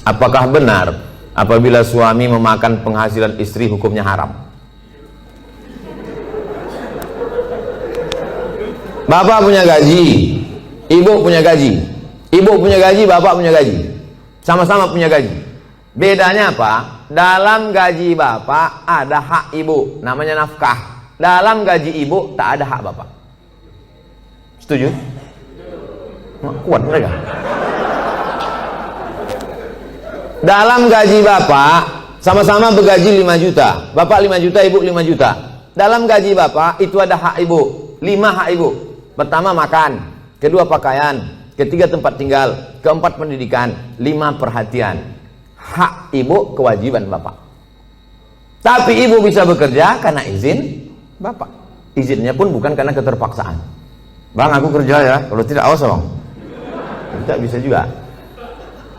Apakah benar apabila suami memakan penghasilan istri hukumnya haram? Bapak punya gaji, ibu punya gaji. Ibu punya gaji, bapak punya gaji. Sama-sama punya gaji. Bedanya apa? Dalam gaji bapak ada hak ibu, namanya nafkah. Dalam gaji ibu tak ada hak bapak. Setuju? Kuat mereka. Dalam gaji bapak sama-sama bergaji 5 juta. Bapak 5 juta, ibu 5 juta. Dalam gaji bapak itu ada hak ibu, 5 hak ibu. Pertama makan, kedua pakaian, ketiga tempat tinggal, keempat pendidikan, 5 perhatian. Hak ibu, kewajiban bapak. Tapi ibu bisa bekerja karena izin bapak. Izinnya pun bukan karena keterpaksaan. Bang, aku kerja ya, kalau tidak awas bang. Tidak bisa juga.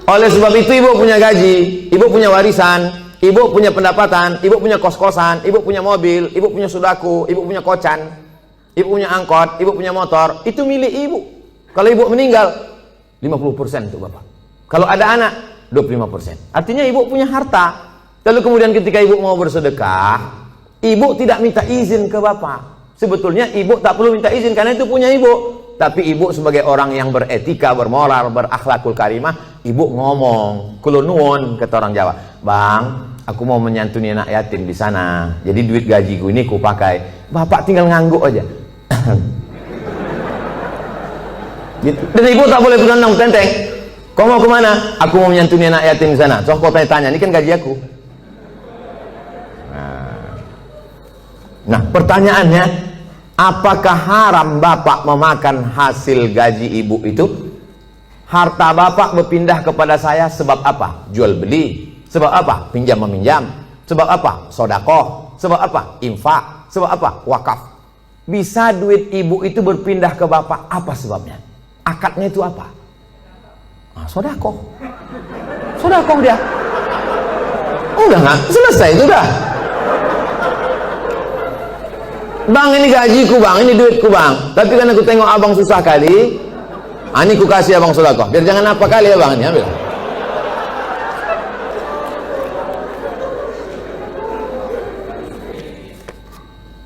Oleh sebab itu ibu punya gaji, ibu punya warisan, ibu punya pendapatan, ibu punya kos-kosan, ibu punya mobil, ibu punya sudaku, ibu punya kocan, ibu punya angkot, ibu punya motor. Itu milik ibu. Kalau ibu meninggal 50% untuk bapak. Kalau ada anak 25%. Artinya ibu punya harta. Lalu kemudian ketika ibu mau bersedekah, ibu tidak minta izin ke bapak. Sebetulnya ibu tak perlu minta izin karena itu punya ibu. Tapi ibu sebagai orang yang beretika, bermoral, berakhlakul karimah, ibu ngomong, kulo nuwun, kata orang Jawa, bang, aku mau menyantuni anak yatim di sana. Jadi duit gajiku ini ku pakai. Bapak tinggal ngangguk aja. Gitu. Dan ibu tak boleh bertandang tenteng. Kau mau kemana? Aku mau menyantuni anak yatim di sana. So kau tanya, ini kan gaji aku. Nah, pertanyaannya, apakah haram bapak memakan hasil gaji ibu itu? Harta bapak berpindah kepada saya sebab apa? Jual beli. Sebab apa? Pinjam meminjam. Sebab apa? Sodakoh. Sebab apa? Infak. Sebab apa? Wakaf. Bisa duit ibu itu berpindah ke bapak, apa sebabnya? Akadnya itu apa? Nah, sodakoh. Sodakoh dia. Udah nggak? Selesai itu dah. Bang, ini gajiku bang, ini duitku bang. Tapi karena aku tengok abang susah kali, ini ku kasih abang sedekah. Biar jangan apa kali ya bang, ini ambil.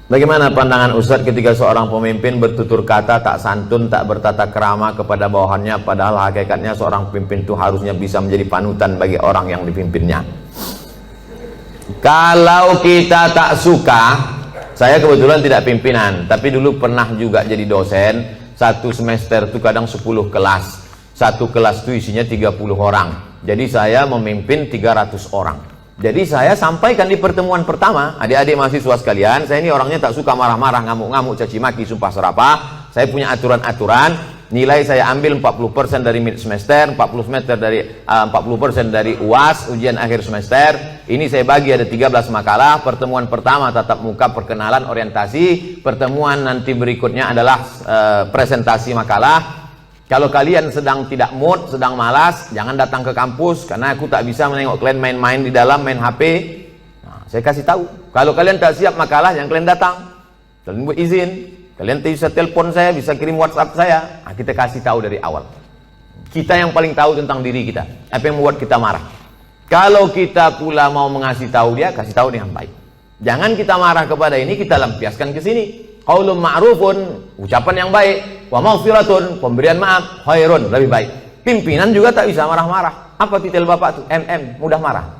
Bagaimana pandangan Ustadz ketika seorang pemimpin bertutur kata tak santun, tak bertata krama kepada bawahannya, padahal hakikatnya seorang pemimpin itu harusnya bisa menjadi panutan bagi orang yang dipimpinnya. Kalau kita tak suka, saya kebetulan tidak pimpinan, tapi dulu pernah juga jadi dosen. Satu semester itu kadang 10 kelas. Satu kelas itu isinya 30 orang. Jadi saya memimpin 300 orang. Jadi saya sampaikan di pertemuan pertama, adik-adik mahasiswa sekalian, saya ini orangnya tak suka marah-marah, ngamuk-ngamuk, caci maki, sumpah serapah. Saya punya aturan-aturan. Nilai saya ambil 40% dari mid semester, 40% dari UAS, ujian akhir semester. Ini saya bagi ada 13 makalah. Pertemuan pertama tatap muka, perkenalan, orientasi. Pertemuan nanti berikutnya adalah presentasi makalah. Kalau kalian sedang tidak mood, sedang malas, jangan datang ke kampus karena aku tak bisa menengok kalian main-main di dalam, main HP. Nah, saya kasih tahu. Kalau kalian tak siap makalah, jangan kalian datang. Kalian buat izin. Kalian bisa telepon saya, bisa kirim WhatsApp saya. Nah, kita kasih tahu dari awal. Kita yang paling tahu tentang diri kita. Apa yang membuat kita marah. Kalau kita pula mau mengasih tahu dia, kasih tahu dengan baik. Jangan kita marah kepada ini, kita lampiaskan ke sini. Qaulun ma'rufun, ucapan yang baik. Wa maghfiratun, pemberian maaf. Khairun, lebih baik. Pimpinan juga tak bisa marah-marah. Apa titel bapak tuh? MM, mudah marah.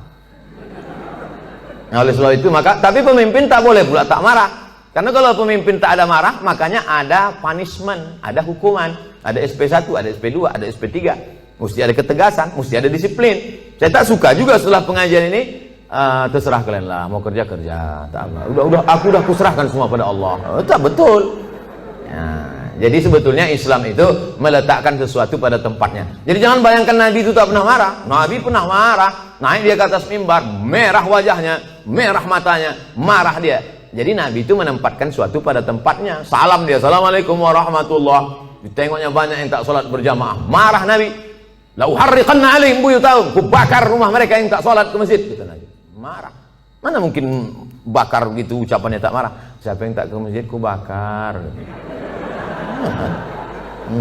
Nah, oleh sebab itu maka, tapi pemimpin tak boleh pula tak marah. Karena kalau pemimpin tak ada marah, makanya ada punishment, ada hukuman, ada SP1, ada SP2, ada SP3. Mesti ada ketegasan, mesti ada disiplin. Saya tak suka juga setelah pengajian ini, terserah kalian lah, mau kerja kerja, tak apa. Aku udah kuserahkan semua pada Allah. Tak betul. Ya, jadi sebetulnya Islam itu meletakkan sesuatu pada tempatnya. Jadi jangan bayangkan Nabi itu tak pernah marah. Nabi pernah marah. Naik dia ke atas mimbar, merah wajahnya, merah matanya, marah dia. Jadi Nabi itu menempatkan suatu pada tempatnya. Salam dia, assalamualaikum warahmatullah. Ditengoknya banyak yang tak sholat berjamaah, marah Nabi. La uharriqanna alaihim buyutahum, ku bakar rumah mereka yang tak sholat ke masjid. Kata Nabi. Marah. Mana mungkin bakar gitu ucapannya tak marah. Siapa yang tak ke masjid ku bakar.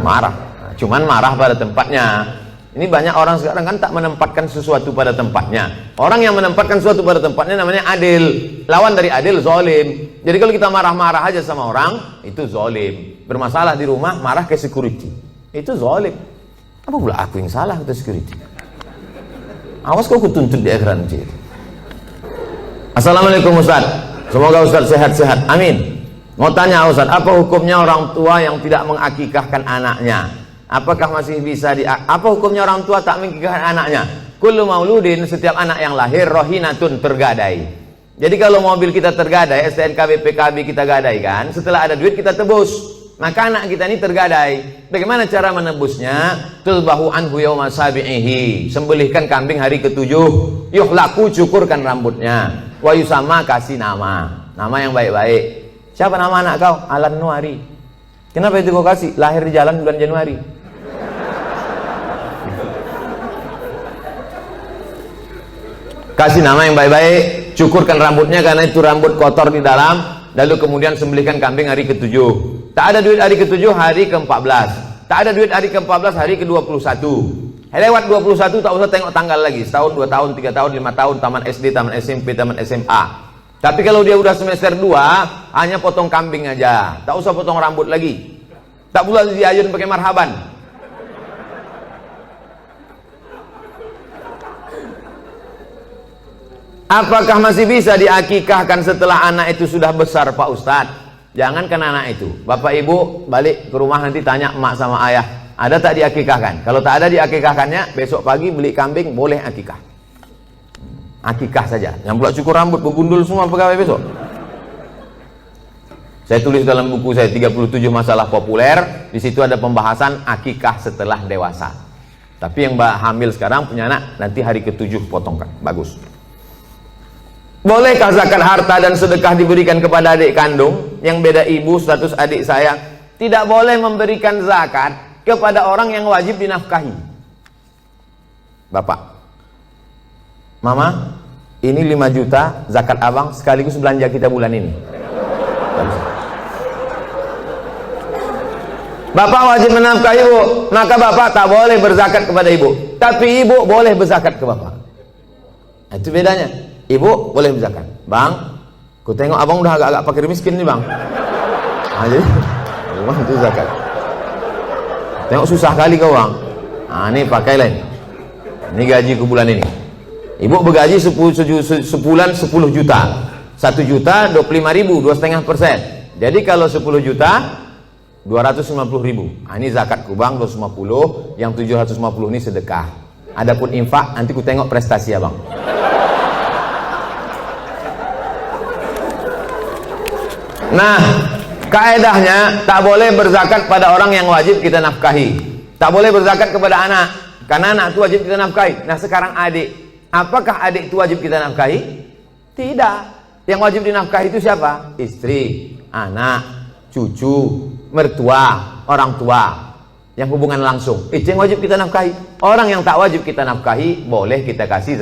Marah. Cuman marah pada tempatnya. Ini banyak orang sekarang kan tak menempatkan sesuatu pada tempatnya. Orang yang menempatkan sesuatu pada tempatnya namanya adil. Lawan dari adil, zalim. Jadi kalau kita marah-marah aja sama orang, itu zalim. Bermasalah di rumah, marah ke security, itu zalim. Apa pula aku yang salah ke security? Awas kau kutuntut di akhirat nanti. Assalamualaikum Ustaz. Semoga Ustaz sehat-sehat. Amin. Mau tanya Ustaz, apa hukumnya orang tua yang tidak mengakikahkan anaknya? Apakah masih bisa apa hukumnya orang tua tak mengakikahkan anaknya? Kullu mauludin, setiap anak yang lahir rohinatun, tergadai. Jadi kalau mobil kita tergadai, STNK BPKB kita gadaikan, setelah ada duit kita tebus. Maka anak kita ini tergadai. Bagaimana cara menebusnya? Tulbahu anhu yawma sabi'ihi, sembelihkan kambing hari ke-7. Yuhlaku, cukurkan rambutnya. Wa yusama, kasih nama yang baik-baik. Siapa nama anak kau? Alan Nuari. Kenapa itu kau kasih? Lahir di jalan bulan Januari. Kasih nama yang baik-baik, cukurkan rambutnya karena itu rambut kotor di dalam, lalu kemudian sembelihkan kambing hari ke-7. Tak ada duit hari ke-7, hari ke-14. Tak ada duit hari ke-14, hari ke-21. Lewat 21 tak usah tengok tanggal lagi. Setahun, 2 tahun, 3 tahun, 5 tahun, taman SD, taman SMP, taman SMA. Tapi kalau dia udah semester 2, hanya potong kambing aja, tak usah potong rambut lagi. Tak pula diayun pakai marhaban. Apakah masih bisa diakikahkan setelah anak itu sudah besar Pak Ustadz? Jangankan anak itu, bapak ibu balik ke rumah nanti tanya emak sama ayah, ada tak diakikahkan? Kalau tak ada diakikahkannya, besok pagi beli kambing, boleh akikah. Akikah saja. Yang pula cukur rambut, begundul semua pegawai besok. Saya tulis dalam buku saya 37 masalah populer, di situ ada pembahasan akikah setelah dewasa. Tapi yang hamil sekarang punya anak, nanti hari ke-7 potongkan. Bagus. Bolehkah zakat harta dan sedekah diberikan kepada adik kandung yang beda ibu, status adik saya? Tidak boleh memberikan zakat kepada orang yang wajib dinafkahi. Bapak, Mama, ini 5 juta zakat abang sekaligus belanja kita bulan ini. Bapak wajib menafkahi ibu, maka bapak tak boleh berzakat kepada ibu, tapi ibu boleh berzakat ke bapak. Itu bedanya. Ibu boleh berzakat. Bang, ku tengok abang udah agak-agak fakir miskin nih bang. Nah, jadi bang itu zakat. Tengok susah kali kau bang. Nah, ini pakai lain. Ini gaji ku bulan ini. Ibu bergaji sebulan 10 juta. 1 juta 25.000, 2,5%. Jadi kalau 10 juta 250.000. Nah, ini zakatku bang 250, yang 750 ini sedekah. Adapun infak nanti ku tengok prestasi abang. Nah, kaedahnya tak boleh berzakat pada orang yang wajib kita nafkahi. Tak boleh berzakat kepada anak, karena anak itu wajib kita nafkahi. Nah, sekarang adik, apakah adik itu wajib kita nafkahi? Tidak. Yang wajib dinafkahi itu siapa? Istri, anak, cucu, mertua, orang tua, yang hubungan langsung. Itu yang wajib kita nafkahi. Orang yang tak wajib kita nafkahi, boleh kita kasih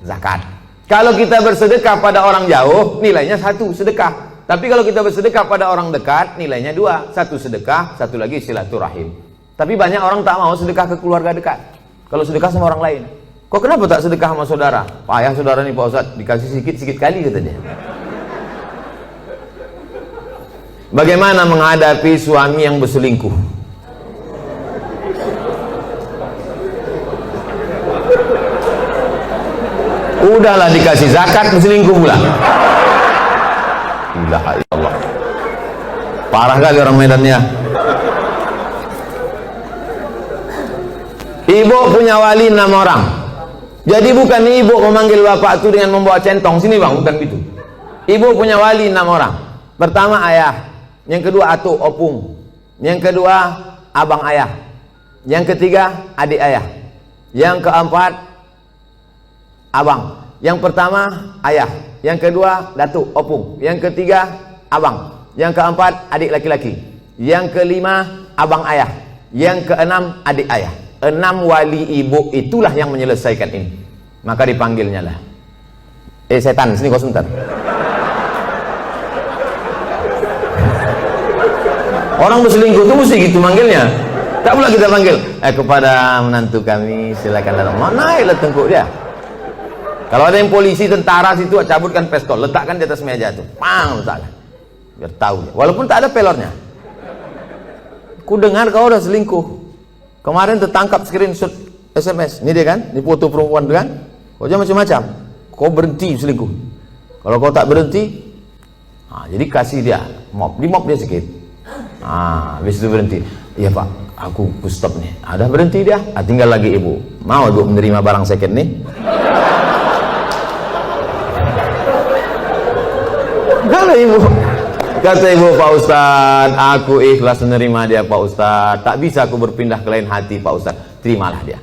zakat. Kalau kita bersedekah pada orang jauh, nilainya 1 sedekah. Tapi kalau kita bersedekah pada orang dekat, nilainya 2. 1 sedekah, 1 lagi silaturahim. Tapi banyak orang tak mau sedekah ke keluarga dekat. Kalau sedekah sama orang lain. Kok kenapa tak sedekah sama saudara? Payah saudara nih Pak Ustadz, dikasih sikit-sikit kali kata dia. Bagaimana menghadapi suami yang berselingkuh? Udahlah dikasih zakat, berselingkuh pula. Ilaha illallah. Parah kali orang Medannya. Ibu punya wali 6 orang. Jadi bukan ibu memanggil bapak itu dengan membawa centong sini bang, bukan gitu. Ibu punya wali 6 orang. Pertama ayah, yang kedua atuk opung, yang kedua abang ayah, yang ketiga adik ayah, yang keempat abang. Yang pertama ayah, yang kedua datuk opung, yang ketiga abang, yang keempat adik laki-laki, yang kelima abang ayah, yang keenam adik ayah. 6 wali ibu itulah yang menyelesaikan ini. Maka dipanggilnya lah, setan sini kau sebentar. Orang berselingkuh itu mesti gitu manggilnya. Tak pula kita panggil, kepada menantu kami silakan datang. Naiklah tengkuk dia. Kalau ada yang polisi, tentara situ, cabutkan pistol, letakkan di atas meja tuh, pang, letakkan, biar tahu dia. Walaupun tak ada pelornya. Ku dengar kau udah selingkuh. Kemarin tertangkap screenshot SMS. Ini dia kan, ini foto perempuan tuh kan. Kau jangan macam-macam. Kau berhenti selingkuh. Kalau kau tak berhenti, jadi kasih dia mop, di mop dia sikit. Habis itu berhenti. Iya pak, aku stop nih. Ada berhenti dia. Tinggal lagi ibu. Mau ibu menerima barang second nih? Kalau ibu, kata ibu, Pak Ustadz, aku ikhlas menerima dia Pak Ustadz. Tak bisa aku berpindah ke lain hati Pak Ustadz. Terimalah dia.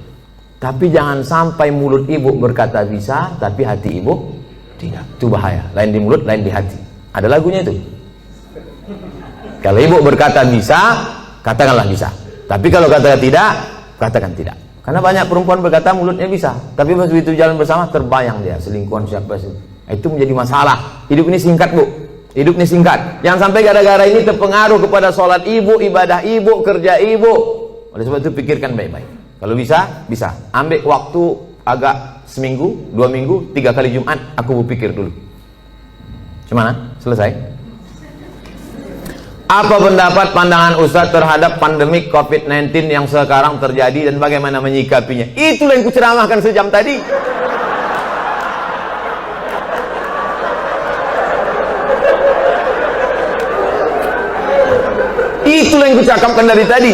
Tapi jangan sampai mulut ibu berkata bisa, tapi hati ibu tidak. Itu bahaya. Lain di mulut, lain di hati. Ada lagunya itu. Kalau ibu berkata bisa, katakanlah bisa. Tapi kalau katakan tidak, katakan tidak. Karena banyak perempuan berkata mulutnya bisa, tapi begitu jalan bersama terbayang dia selingkuhan siapa sih. Itu menjadi masalah. Hidup ini singkat bu, hidup ini singkat. Jangan sampai gara-gara ini terpengaruh kepada sholat ibu, ibadah ibu, kerja ibu. Oleh sebab itu pikirkan baik-baik. Kalau bisa, bisa. Ambil waktu agak seminggu, 2 minggu, 3 kali Jumat. Aku berpikir dulu. Gimana? Selesai. Apa pendapat pandangan Ustadz terhadap pandemik COVID-19 yang sekarang terjadi dan bagaimana menyikapinya? Itulah yang kuceramahkan sejam tadi. Itulah yang kucakapkan dari tadi.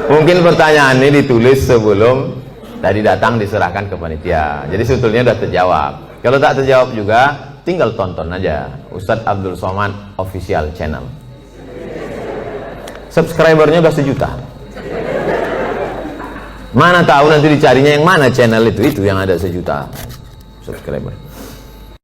Mungkin pertanyaan ini ditulis sebelum tadi datang diserahkan ke panitia. Jadi sebetulnya sudah terjawab. Kalau tak terjawab juga, tinggal tonton aja Ustadz Abdul Somad Official Channel. Subscribernya udah 1 juta. Mana tahu nanti dicarinya yang mana channel itu yang ada 1 juta subscriber.